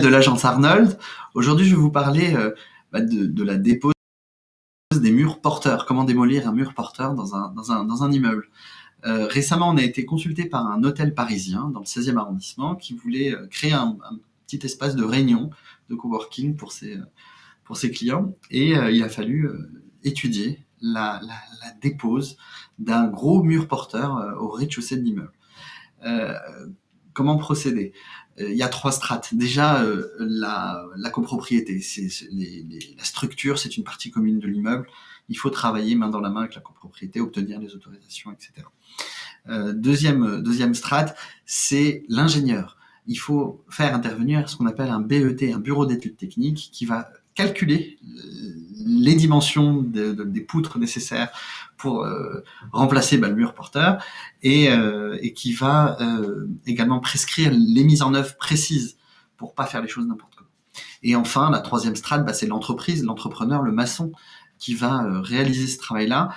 De l'agence Arnold. Aujourd'hui, je vais vous parler de la dépose des murs porteurs. Comment démolir un mur porteur dans un immeuble. Récemment, on a été consulté par un hôtel parisien dans le 16e arrondissement qui voulait créer un petit espace de réunion, de coworking pour ses clients. Et il a fallu étudier la dépose d'un gros mur porteur au rez-de-chaussée de l'immeuble. Comment procéder? Il y a 3 strates. Déjà, la copropriété, la structure, c'est une partie commune de l'immeuble. Il faut travailler main dans la main avec la copropriété, obtenir les autorisations, etc. Deuxième strate, c'est l'ingénieur. Il faut faire intervenir ce qu'on appelle un BET, un bureau d'études techniques, qui va calculer les dimensions des poutres nécessaires pour remplacer le mur porteur et qui va également prescrire les mises en œuvre précises pour pas faire les choses n'importe comment. Et enfin, la troisième strate, c'est l'entreprise, l'entrepreneur, le maçon qui va réaliser ce travail-là.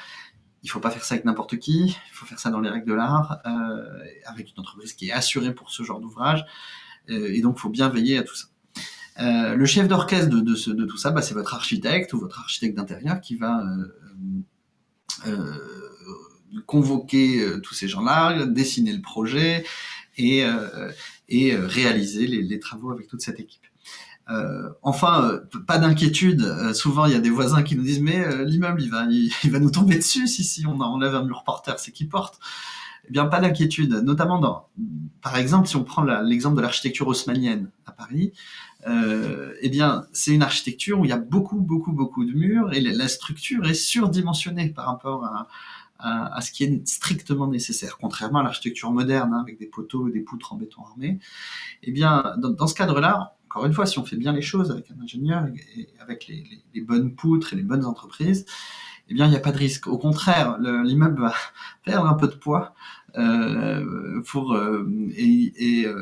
Il faut pas faire ça avec n'importe qui, il faut faire ça dans les règles de l'art, avec une entreprise qui est assurée pour ce genre d'ouvrage, et donc il faut bien veiller à tout ça. Le chef d'orchestre de tout ça, c'est votre architecte ou votre architecte d'intérieur qui va convoquer tous ces gens-là, dessiner le projet et réaliser les travaux avec toute cette équipe. Enfin, pas d'inquiétude. Souvent, il y a des voisins qui nous disent mais l'immeuble il va nous tomber dessus si on enlève un mur porteur, c'est qui porte. Eh bien, pas d'inquiétude. Notamment par exemple, si on prend l'exemple de l'architecture haussmannienne à Paris, eh bien, c'est une architecture où il y a beaucoup de murs et la structure est surdimensionnée par rapport à ce qui est strictement nécessaire, contrairement à l'architecture moderne, avec des poteaux et des poutres en béton armé. Eh bien, dans ce cadre-là, encore une fois, si on fait bien les choses avec un ingénieur et avec les bonnes poutres et les bonnes entreprises, eh bien, il n'y a pas de risque. Au contraire, l'immeuble va perdre un peu de poids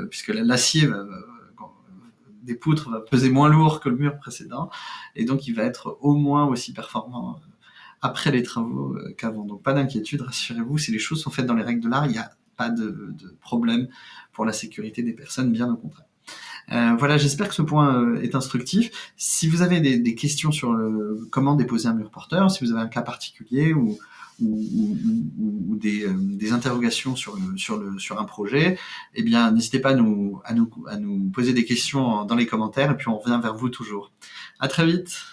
puisque l'acier des poutres va peser moins lourd que le mur précédent, et donc il va être au moins aussi performant après les travaux qu'avant. Donc pas d'inquiétude, rassurez-vous, si les choses sont faites dans les règles de l'art, il n'y a pas de problème pour la sécurité des personnes, bien au contraire. Voilà, j'espère que ce point est instructif. Si vous avez des questions sur comment déposer un mur porteur, si vous avez un cas particulier ou des interrogations sur un projet, eh bien, n'hésitez pas à nous poser des questions dans les commentaires et puis on revient vers vous toujours. À très vite.